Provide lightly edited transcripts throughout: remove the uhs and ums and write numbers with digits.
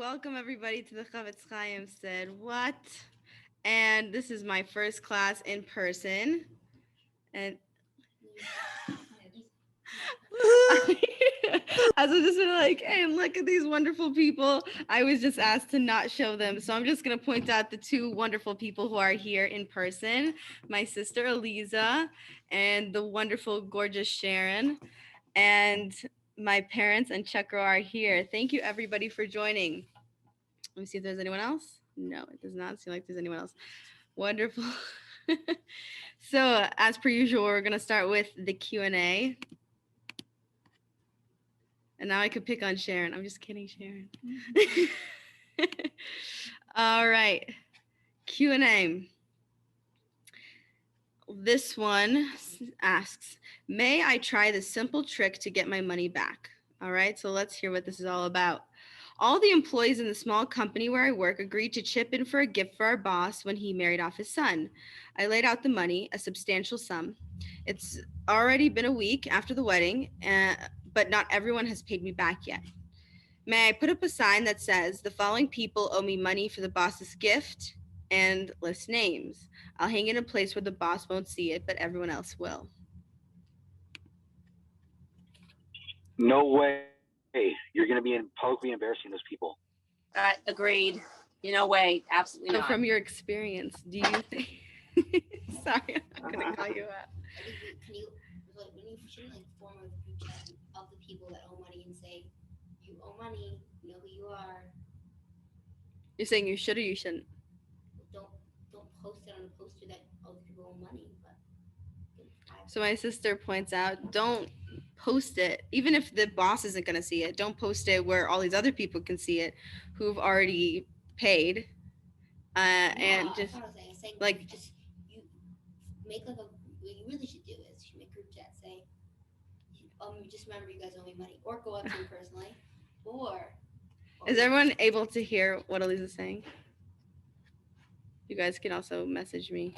welcome everybody to the Chofetz Chaim said what? And this is my first class in person. And I was just like, hey, look at these wonderful people. I was just asked to not show them. So I'm just going to point out the two wonderful people who are here in person. My sister, Eliza, and the wonderful, gorgeous Sharon. And my parents and Chakra are here. Thank you, everybody, for joining. Let me see if there's anyone else. No, it does not seem like there's anyone else. Wonderful. So, as per usual, we're going to start with the Q&A. And now I could pick on Sharon. I'm just kidding, Sharon. All right. Q&A. This one asks, may I try the simple trick to get my money back? All right, so let's hear what this is all about. All the employees in the small company where I work agreed to chip in for a gift for our boss when he married off his son. I laid out the money, a substantial sum. It's already been a week after the wedding, but not everyone has paid me back yet. May I put up a sign that says, the following people owe me money for the boss's gift, and list names. I'll hang it in a place where the boss won't see it, but everyone else will. No way. You're going to be publicly embarrassing those people. Agreed. No way. Absolutely So not. from your experience, do you think... Sorry, I'm going to call you out. Can you, when you should form a group chat of the people that owe money and say, you owe money, you know who you are. You're saying you should or you shouldn't? Don't post it on a poster that other people owe money. But so my sister points out, don't post it, even if the boss isn't going to see it. Don't post it where all these other people can see it who've already paid. And just saying, like you make like a, what you really should do is you make a group chat, say, just remember you guys owe me money, or go up to him personally, or is everyone able to hear what Elisa's saying? You guys can also message me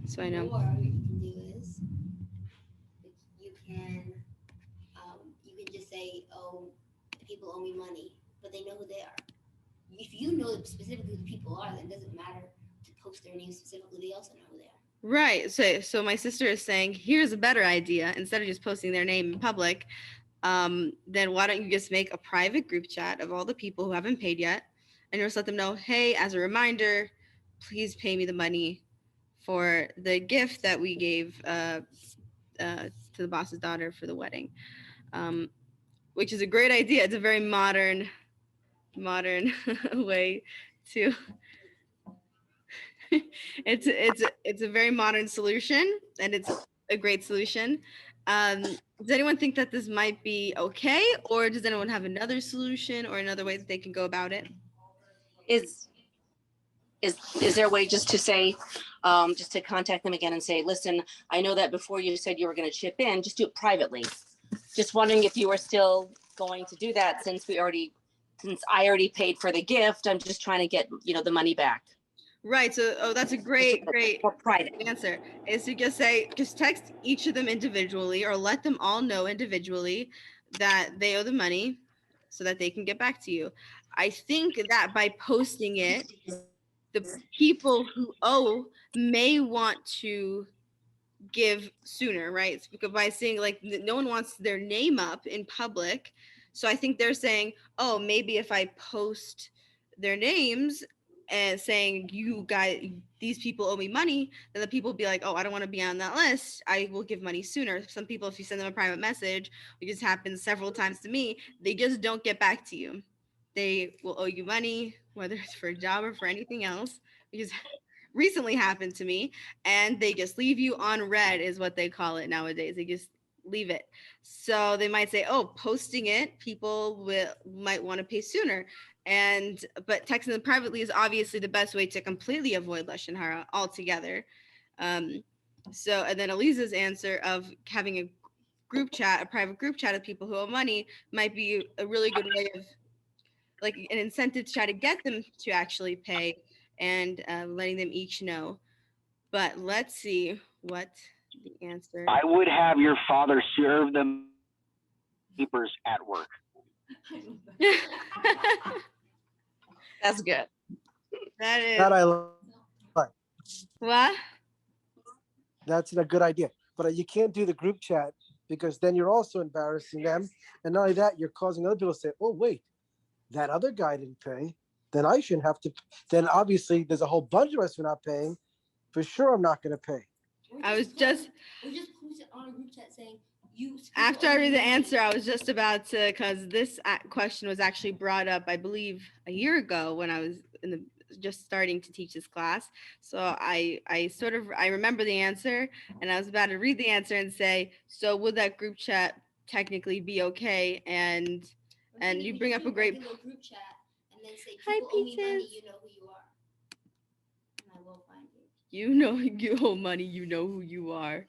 so I know. Or what you can do is you can just say, oh, people owe me money, but they know who they are. If you know specifically who the people are, then it doesn't matter to post their names specifically. They also know who they are. Right. So my sister is saying, here's a better idea. Instead of just posting their name in public, then why don't you just make a private group chat of all the people who haven't paid yet, and just let them know, hey, as a reminder, please pay me the money for the gift that we gave to the boss's daughter for the wedding, which is a great idea. It's a very modern way to it's a very modern solution, and it's a great solution. Does anyone think that this might be okay, or does anyone have another solution or another way that they can go about it? Is there a way just to say, just to contact them again and say, listen, I know that before you said you were going to chip in, just do it privately. Just wondering if you were still going to do that since I already paid for the gift. I'm just trying to get, the money back. Right. So, that's a great answer, is to just text each of them individually, or let them all know individually that they owe the money so that they can get back to you. I think that by posting it, the people who owe may want to give sooner, right? Because by saying no one wants their name up in public. So I think they're saying, oh, maybe if I post their names and saying, you guys, these people owe me money, then the people will be like, oh, I don't want to be on that list. I will give money sooner. Some people, if you send them a private message, which has happened several times to me, they just don't get back to you. They will owe you money, whether it's for a job or for anything else, because recently happened to me, and they just leave you on red is what they call it nowadays. They just leave it. So they might say, oh, posting it, people might want to pay sooner. But texting them privately is obviously the best way to completely avoid Lashon Hara altogether. And then Eliza's answer of having a private group chat of people who owe money might be a really good way of an incentive to try to get them to actually pay, and letting them each know. But let's see what the answer. I would have your father serve them papers at work. That's good. That is That I like. what? That's a good idea. But you can't do the group chat because then you're also embarrassing them. And not only that, you're causing other people to say, oh, wait, that other guy didn't pay. Then I shouldn't have to. Then obviously there's a whole bunch of us who are not paying. For sure, I'm not going to pay. I was just Or just post it on a group chat saying you. after I read the answer, I was just about to, because this question was actually brought up, I believe, a year ago when I was just starting to teach this class. So I remember the answer, and I was about to read the answer and say, so would that group chat technically be okay? And you bring up a great group chat and then say Hi, people owe me money, Peaches. you know who you are. And I will find you. You know, you owe money, you know who you are.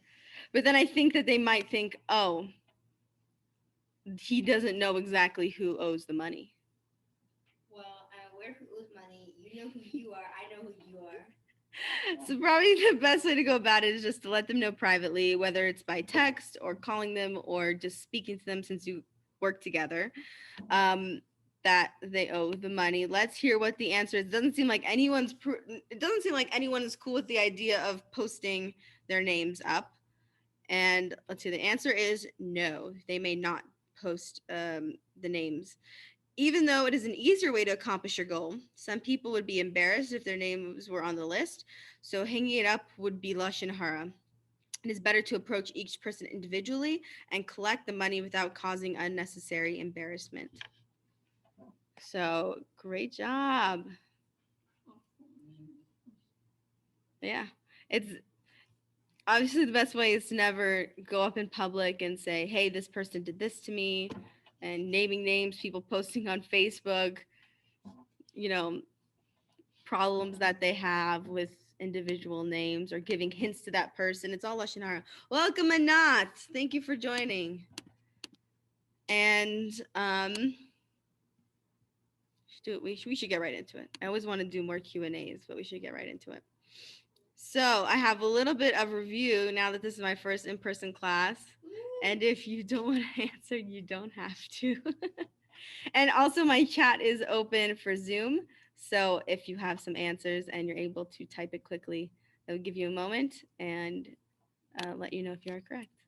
But then I think that they might think, oh, he doesn't know exactly who owes the money. Well, I'm aware who owes money. You know who you are. I know who you are. So probably the best way to go about it is just to let them know privately, whether it's by text or calling them or just speaking to them since you work together, that they owe the money. Let's hear what the answer is. It doesn't seem like anyone is cool with the idea of posting their names up. And let's see, the answer is no, they may not post the names. Even though it is an easier way to accomplish your goal, some people would be embarrassed if their names were on the list. So hanging it up would be lashon hara. It is better to approach each person individually and collect the money without causing unnecessary embarrassment. So great job. Yeah, it's obviously the best way is to never go up in public and say, hey, this person did this to me, and naming names, people posting on Facebook, problems that they have with individual names or giving hints to that person. It's all lashon hara. Welcome, Anat. Thank you for joining. And we should get right into it. I always want to do more Q&As, but we should get right into it. So I have a little bit of review now that this is my first in-person class. And if you don't want to answer, you don't have to. And also my chat is open for Zoom. So if you have some answers and you're able to type it quickly, it will give you a moment and let you know if you are correct.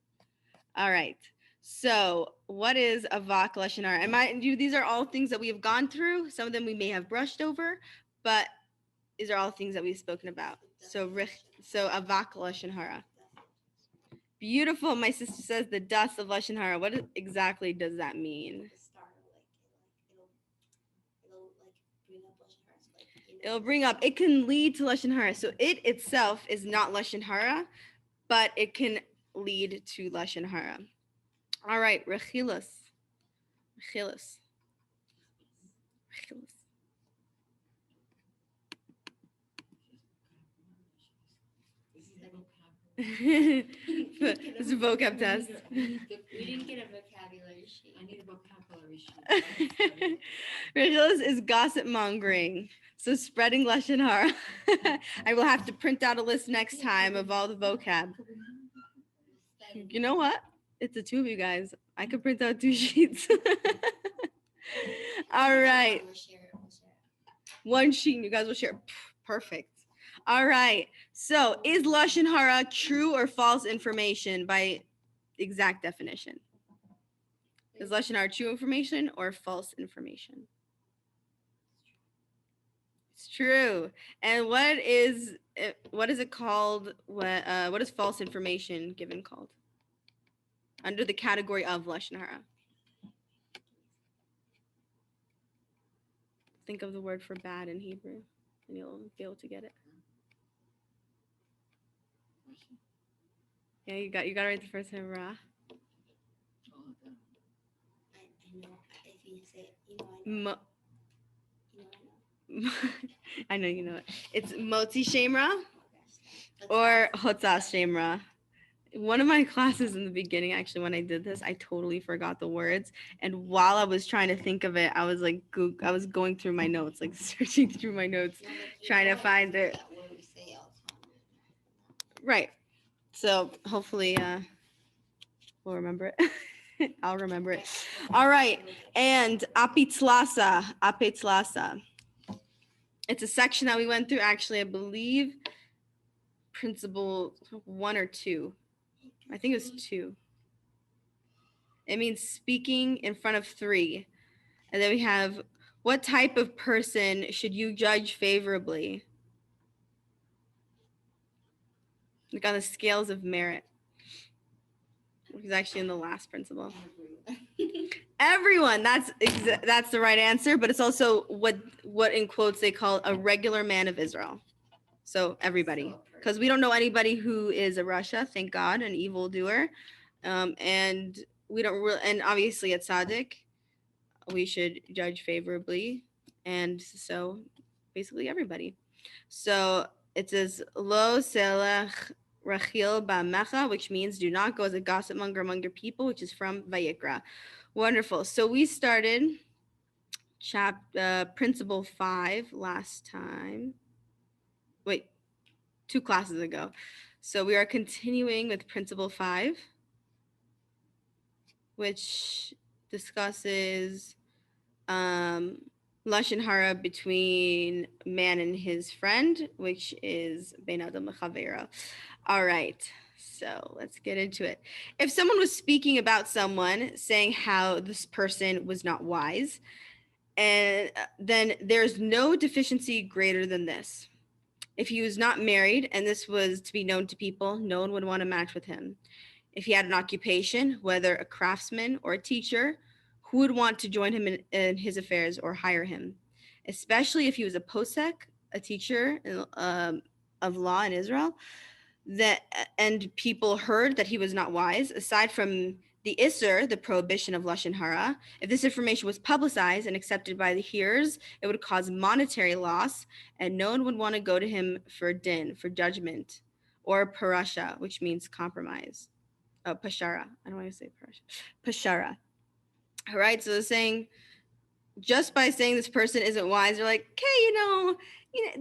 All right. So what is avak lashon hara? These are all things that we have gone through. Some of them we may have brushed over, but these are all things that we've spoken about. So avak lashon hara. Beautiful. My sister says the dust of lashon hara. What exactly does that mean? It'll bring up. It can lead to lashon hara. So it itself is not lashon hara, but it can lead to lashon hara. All right, rechilos. It's a vocab test. We didn't get a vocabulary sheet. I need a vocabulary sheet. Rechilos is gossip mongering. So spreading lashon hara. I will have to print out a list next time of all the vocab. You know what? It's the two of you guys. I could print out 2 sheets. All right. One sheet and you guys will share. Perfect. All right. So is lashon hara true or false information by exact definition? Is lashon hara true information or false information? It's true. And what is it called? What is false information given called? Under the category of lashon hara. Think of the word for bad in Hebrew, and you'll be able to get it. Yeah, you got it right the first time, Ra. I know if you say it, I know you know it. It's motzi shemra or hotzas shemra. One of my classes in the beginning, actually, when I did this, I totally forgot the words. And while I was trying to think of it, I was like, I was going through my notes, like searching through my notes, trying to find it. Right. So hopefully we'll remember it. I'll remember it. All right. And apitzlasa. It's a section that we went through, actually, I believe, principle 1 or 2. I think it was 2. It means speaking in front of 3. And then we have, what type of person should you judge favorably? Like on the scales of merit. Which is actually in the last principle. Everyone, that's the right answer, but it's also what in quotes they call a regular man of Israel. So everybody, because we don't know anybody who is a Rasha, thank God, an evildoer, and we don't really, and obviously at Tzaddik, we should judge favorably, and so basically everybody. So it says lo selach rachil ba'mecha, which means do not go as a gossip monger among your people, which is from Vayikra. Wonderful. So we started principle 5 last time. Wait, 2 classes ago. So we are continuing with principle 5, which discusses Lashon Hara between man and his friend, which is Bein Adam L'Chavero. All right, so let's get into it. If someone was speaking about someone, saying how this person was not wise, and then there's no deficiency greater than this. If he was not married and this was to be known to people, no one would want to match with him. If he had an occupation, whether a craftsman or a teacher, who would want to join him in his affairs or hire him? Especially if he was a posek, a teacher of law in Israel, and people heard that he was not wise. Aside from the Isser, the prohibition of Lashon Hara, if this information was publicized and accepted by the hearers, it would cause monetary loss, and no one would want to go to him for din, for judgment, or parasha, which means compromise. Oh, pashara. I don't want to say parasha. Pashara. All right, so they're saying, just by saying this person isn't wise, they're like, okay,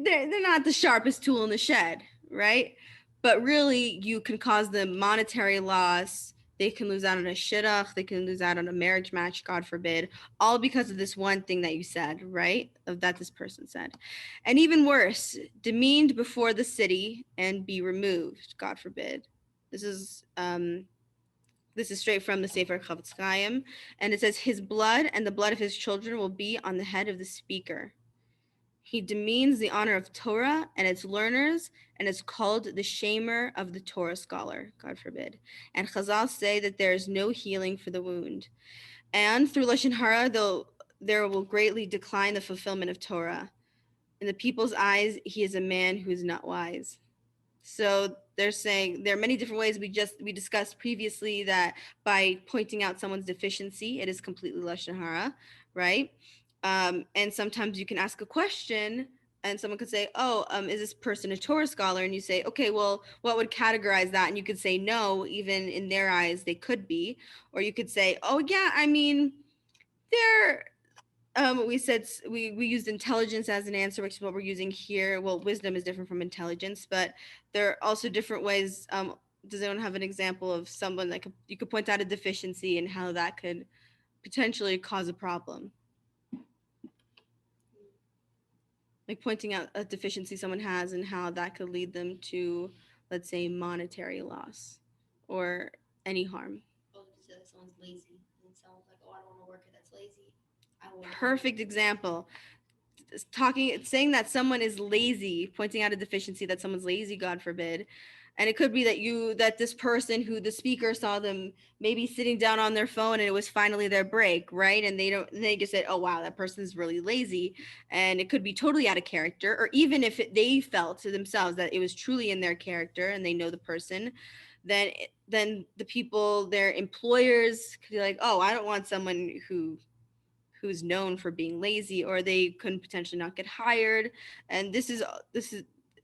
they're not the sharpest tool in the shed, right? But really, you can cause them monetary loss. They can lose out on a shidduch. They can lose out on a marriage match, God forbid, all because of this one thing that you said, right? That this person said. And even worse, demeaned before the city and be removed, God forbid. This is straight from the Sefer Chofetz Chaim, and it says, his blood and the blood of his children will be on the head of the speaker. He demeans the honor of Torah and its learners, and is called the shamer of the Torah scholar, God forbid. And Chazal say that there is no healing for the wound. And through Lashon Hara, there will greatly decline the fulfillment of Torah. In the people's eyes, he is a man who is not wise. So they're saying there are many different ways. We discussed previously that by pointing out someone's deficiency, it is completely Lashon Hara, right? And sometimes you can ask a question and someone could say, is this person a Torah scholar? And you say, okay, well, what would categorize that? And you could say, no, even in their eyes, they could be. Or you could say, oh, yeah, I mean, they're... we said we used intelligence as an answer, which is what we're using here. Well, wisdom is different from intelligence, but there are also different ways. Does anyone have an example of someone that you could point out a deficiency and how that could potentially cause a problem? Like pointing out a deficiency someone has and how that could lead them to, let's say, monetary loss or any harm. Oh, just that someone's lazy and someone's like, oh, I don't want to work here that's lazy. Perfect example. Saying that someone is lazy, pointing out a deficiency that someone's lazy, God forbid. And it could be that this person who the speaker saw them maybe sitting down on their phone and it was finally their break, right? And they just said, oh, wow, that person's really lazy. And it could be totally out of character. Or even if they felt to themselves that it was truly in their character and they know the person, then the people, their employers could be like, oh, I don't want someone who's known for being lazy, or they couldn't potentially not get hired. And this is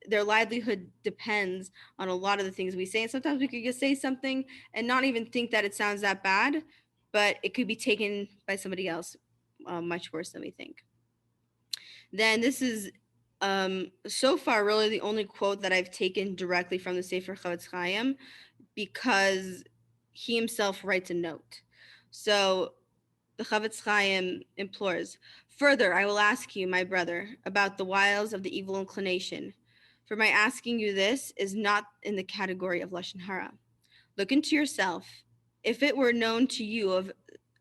their livelihood depends on a lot of the things we say. And sometimes we could just say something and not even think that it sounds that bad, but it could be taken by somebody else much worse than we think. Then this is so far really the only quote that I've taken directly from the Sefer Chofetz Chaim, because he himself writes a note. So The Chofetz Chaim implores, "Further, I will ask you, my brother, about the wiles of the evil inclination. For my asking you this is not in the category of Lashon Hara. Look into yourself. If it were known to you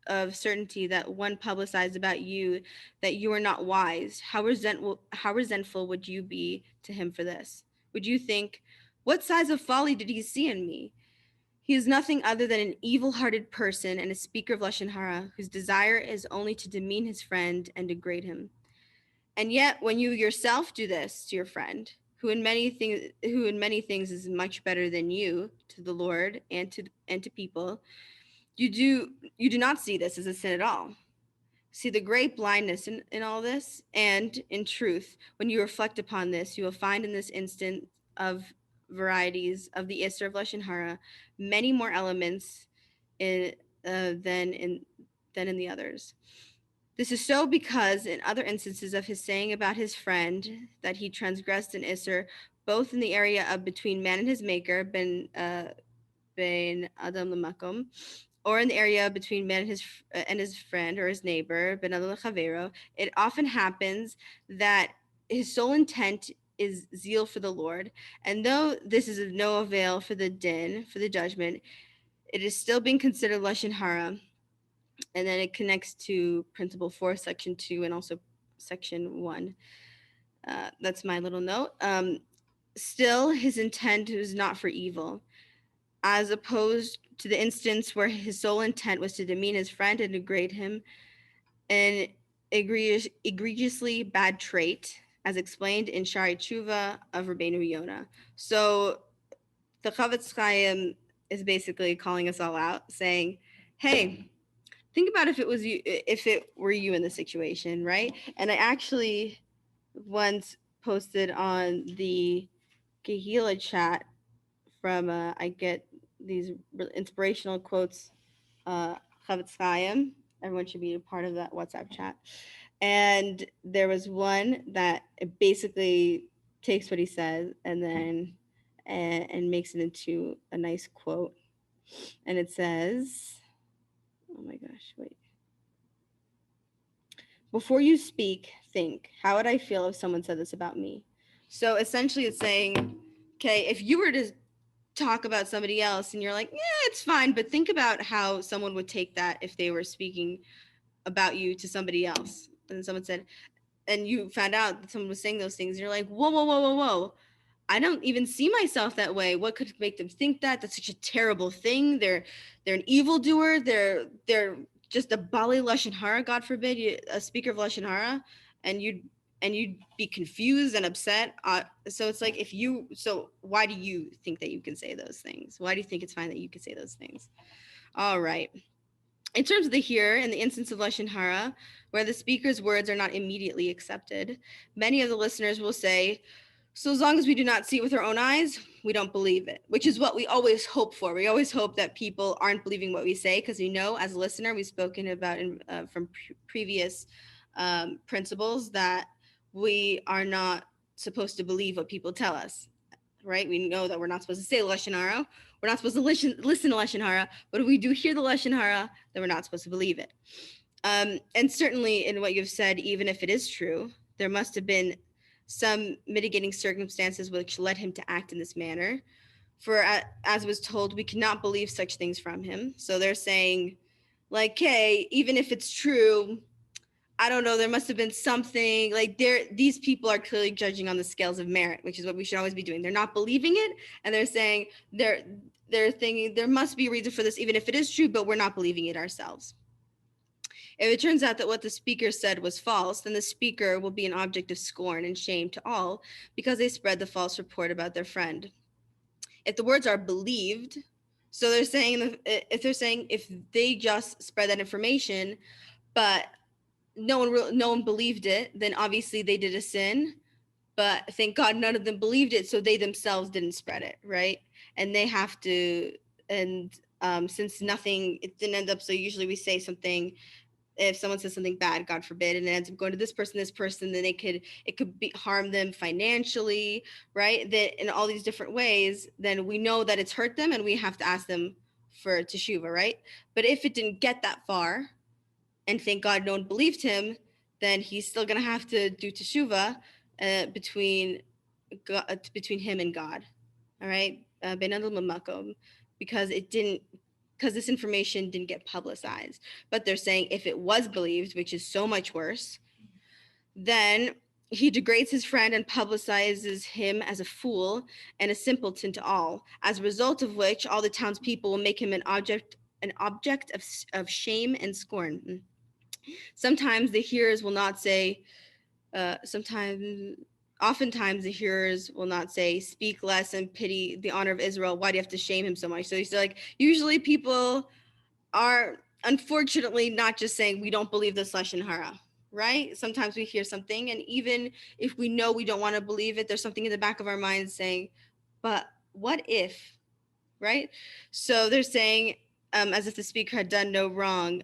of certainty that one publicized about you that you are not wise, how resentful would you be to him for this? Would you think, what size of folly did he see in me? He is nothing other than an evil-hearted person and a speaker of Lashon Hara, whose desire is only to demean his friend and degrade him. And yet, when you yourself do this to your friend, who in many things is much better than you to the Lord and to people, you do not see this as a sin at all. See the great blindness in all this, and in truth, when you reflect upon this, you will find in this instant of varieties of the Isser of Lashon Hara many more elements than in the others. This is so because in other instances of his saying about his friend that he transgressed an Isser, both in the area of between man and his maker, ben Adam lemakom, or in the area between man and his friend or his neighbor, ben Adam lechavero, it often happens that his sole intent is zeal for the Lord, and though this is of no avail for the din, for the judgment, it is still being considered Lashon Hara. And then it connects to Principle 4, Section 2, and also Section 1. That's my little note. Still, his intent was not for evil, as opposed to the instance where his sole intent was to demean his friend and degrade him, an egregiously bad trait, as explained in Shari Tshuva of Rabbeinu Yonah. So the Chofetz Chaim is basically calling us all out, saying, hey, think about if it were you in the situation, right? And I actually once posted on the Kehila chat from I get these inspirational quotes, Chofetz Chaim. Everyone should be a part of that WhatsApp chat. And there was one that basically takes what he says and then and makes it into a nice quote. And it says, oh my gosh, wait. Before you speak, think, how would I feel if someone said this about me? So essentially it's saying, okay, if you were to talk about somebody else and you're like, yeah, it's fine, but think about how someone would take that if they were speaking about you to somebody else. And then someone said, and you found out that someone was saying those things, and you're like, whoa, whoa, whoa, whoa, whoa. I don't even see myself that way. What could make them think that? That's such a terrible thing. They're an evildoer. They're just a Bali Lashon Hara, God forbid, a speaker of Lashon Hara, and you'd be confused and upset. So it's like, so why do you think that you can say those things? Why do you think it's fine that you can say those things? All right. In terms of the here, in the instance of Lashon Hara, where the speaker's words are not immediately accepted, many of the listeners will say, so as long as we do not see it with our own eyes, we don't believe it, which is what we always hope for. We always hope that people aren't believing what we say, because we know as a listener, we've spoken about from previous principles that we are not supposed to believe what people tell us, right? We know that we're not supposed to say Lashon Hara. We're not supposed to listen to Lashon Hara, but if we do hear the Lashon Hara, then we're not supposed to believe it. And certainly in what you've said, even if it is true, there must have been some mitigating circumstances which led him to act in this manner. For as was told, we cannot believe such things from him. So they're saying, like, hey, even if it's true, I don't know, there must have been something, like these people are clearly judging on the scales of merit, which is what we should always be doing. They're not believing it, and they're saying they're thinking there must be a reason for this, even if it is true, but we're not believing it ourselves. If it turns out that what the speaker said was false, then the speaker will be an object of scorn and shame to all because they spread the false report about their friend. If the words are believed, so they're saying if they just spread that information, but no one believed it, then obviously they did a sin. But thank God none of them believed it, so they themselves didn't spread it, right? And they have to, and since it didn't end up, so usually we say something. If someone says something bad, God forbid, and it ends up going to this person, then it could harm them financially, right? That in all these different ways, then we know that it's hurt them, and we have to ask them for teshuvah, right? But if it didn't get that far, and thank God no one believed him, then he's still going to have to do teshuvah between him and God. All right, because this information didn't get publicized. But they're saying if it was believed, which is so much worse, then he degrades his friend and publicizes him as a fool and a simpleton to all, as a result of which all the townspeople will make him an object of shame and scorn. Sometimes the hearers will not say, oftentimes the hearers will not say, speak less and pity the honor of Israel. Why do you have to shame him so much? So he's like, usually people are unfortunately not just saying we don't believe this Lashon Hara, right? Sometimes we hear something, and even if we know we don't want to believe it, there's something in the back of our minds saying, but what if, right? So they're saying, as if the speaker had done no wrong.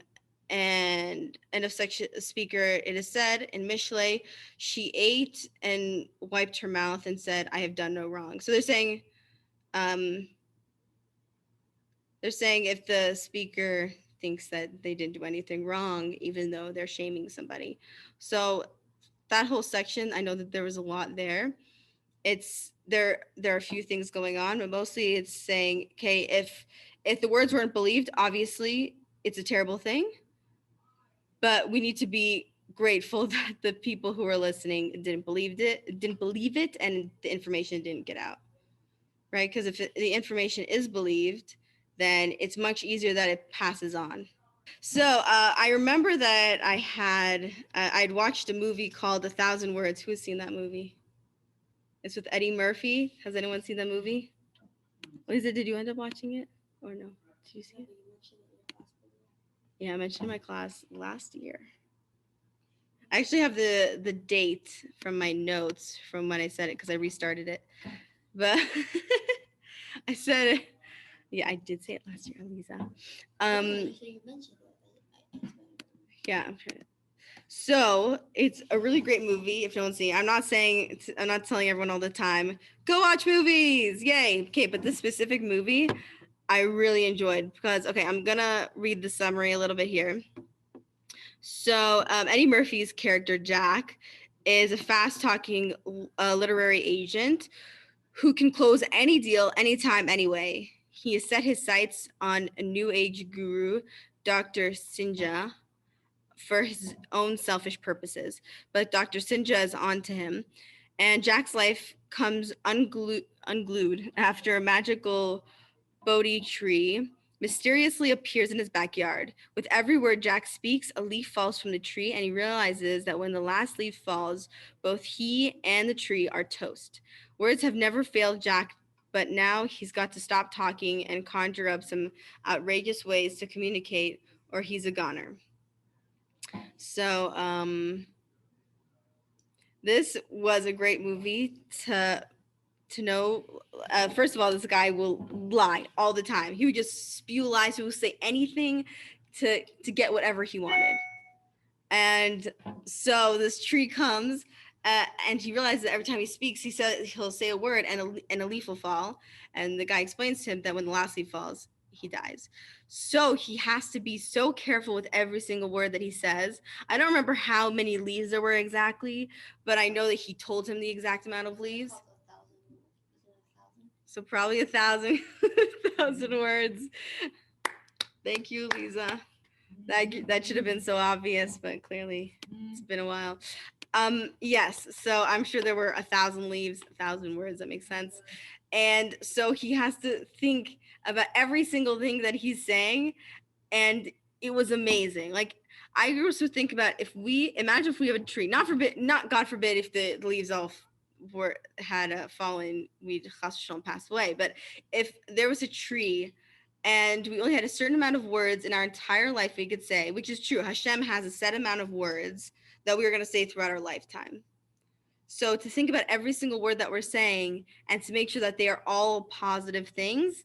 And of such a speaker, it is said in Mishlei, she ate and wiped her mouth and said, I have done no wrong. So they're saying if the speaker thinks that they didn't do anything wrong, even though they're shaming somebody. So that whole section, I know that there was a lot there. There are a few things going on, but mostly it's saying, okay, if the words weren't believed, obviously it's a terrible thing. But we need to be grateful that the people who are listening didn't believe it, and the information didn't get out, right? Because if the information is believed, then it's much easier that it passes on. So I remember that I'd watched a movie called 1,000 Words. Who has seen that movie? It's with Eddie Murphy. Has anyone seen that movie? Lisa, did you end up watching it or no? Did you see it? Yeah, I mentioned in my class last year. I actually have the date from my notes from when I said it because I restarted it. But I said it. Yeah, I did say it last year, Lisa. Yeah, I'm trying to. So it's a really great movie. If no one's seen it, I'm not telling everyone all the time, go watch movies, yay. Okay, but this specific movie, I really enjoyed because, okay, I'm gonna read the summary a little bit here. So Eddie Murphy's character, Jack, is a fast-talking literary agent who can close any deal anytime, anyway. He has set his sights on a new age guru, Dr. Sinja, for his own selfish purposes. But Dr. Sinja is on to him, and Jack's life comes unglued after a magical Bodhi tree mysteriously appears in his backyard. With every word Jack speaks, a leaf falls from the tree, and he realizes that when the last leaf falls, both he and the tree are toast. Words have never failed Jack, but now he's got to stop talking and conjure up some outrageous ways to communicate, or he's a goner. So this was a great movie to know. First of all, this guy will lie all the time. He would just spew lies. He would say anything to get whatever he wanted. And so this tree comes, and he realizes that every time he speaks, he'll say a word, and a leaf will fall. And the guy explains to him that when the last leaf falls, he dies. So he has to be so careful with every single word that he says. I don't remember how many leaves there were exactly, but I know that he told him the exact amount of leaves. So probably 1,000 words. Thank you, Lisa. That should have been so obvious, but clearly it's been a while. Yes, so I'm sure there were 1,000 leaves, 1,000 words. That makes sense. And so he has to think about every single thing that he's saying, and it was amazing. Like, I also think about imagine if we have a tree, not God forbid if the leaves all had fallen, we'd HaLashon pass away. But if there was a tree and we only had a certain amount of words in our entire life we could say, which is true, Hashem has a set amount of words that we are going to say throughout our lifetime. So to think about every single word that we're saying and to make sure that they are all positive things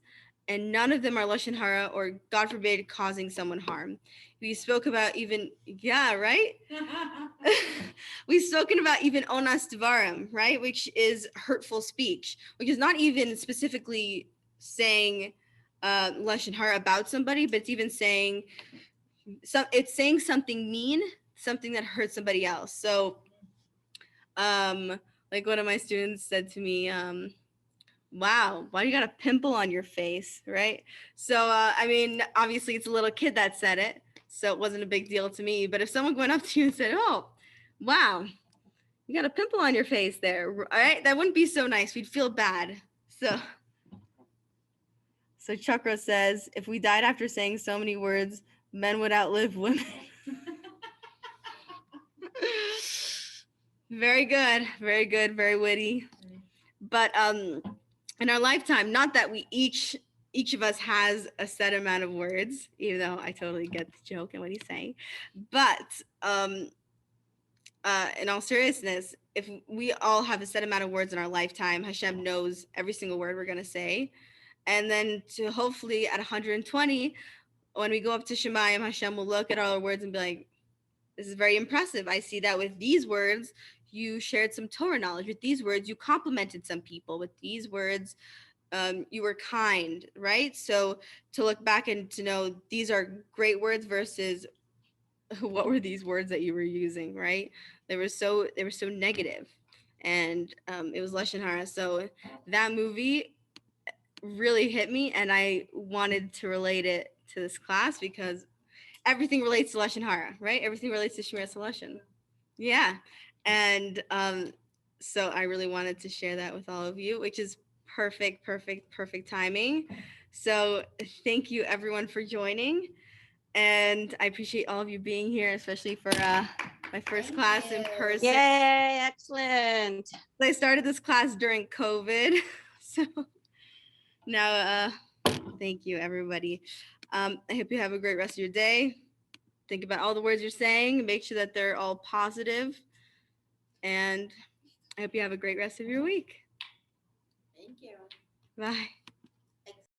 and none of them are Lashon Hara or, God forbid, causing someone harm. We spoke about even, yeah, right? We've spoken about even onas devarim, right? Which is hurtful speech, which is not even specifically saying Lashon Hara about somebody, but it's even saying it's saying something mean, something that hurts somebody else. So like one of my students said to me, wow, why you got a pimple on your face, right? So I mean, obviously it's a little kid that said it, so it wasn't a big deal to me. But if someone went up to you and said, oh, wow, you got a pimple on your face there, all right, that wouldn't be so nice. We'd feel bad. So Chakra says, if we died after saying so many words, men would outlive women. Very good, very good, very witty. But in our lifetime, not that we each of us has a set amount of words, even though I totally get the joke and what he's saying. But in all seriousness, if we all have a set amount of words in our lifetime, Hashem knows every single word we're gonna say. And then to hopefully at 120, when we go up to Shemayim, Hashem will look at all our words and be like, this is very impressive. I see that with these words, you shared some Torah knowledge. With these words, you complimented some people. With these words, you were kind, right? So to look back and to know these are great words versus what were these words that you were using, right? They were so negative, and it was Lashon Hara. So that movie really hit me, and I wanted to relate it to this class because everything relates to Lashon Hara, right? Everything relates to Shmiros HaLashon. Yeah. And so I really wanted to share that with all of you, which is perfect timing. So thank you everyone for joining. And I appreciate all of you being here, especially for my first class in person. Yay, excellent. I started this class during COVID. So now, thank you, everybody. I hope you have a great rest of your day. Think about all the words you're saying. Make sure that they're all positive. And I hope you have a great rest of your week. Thank you. Bye.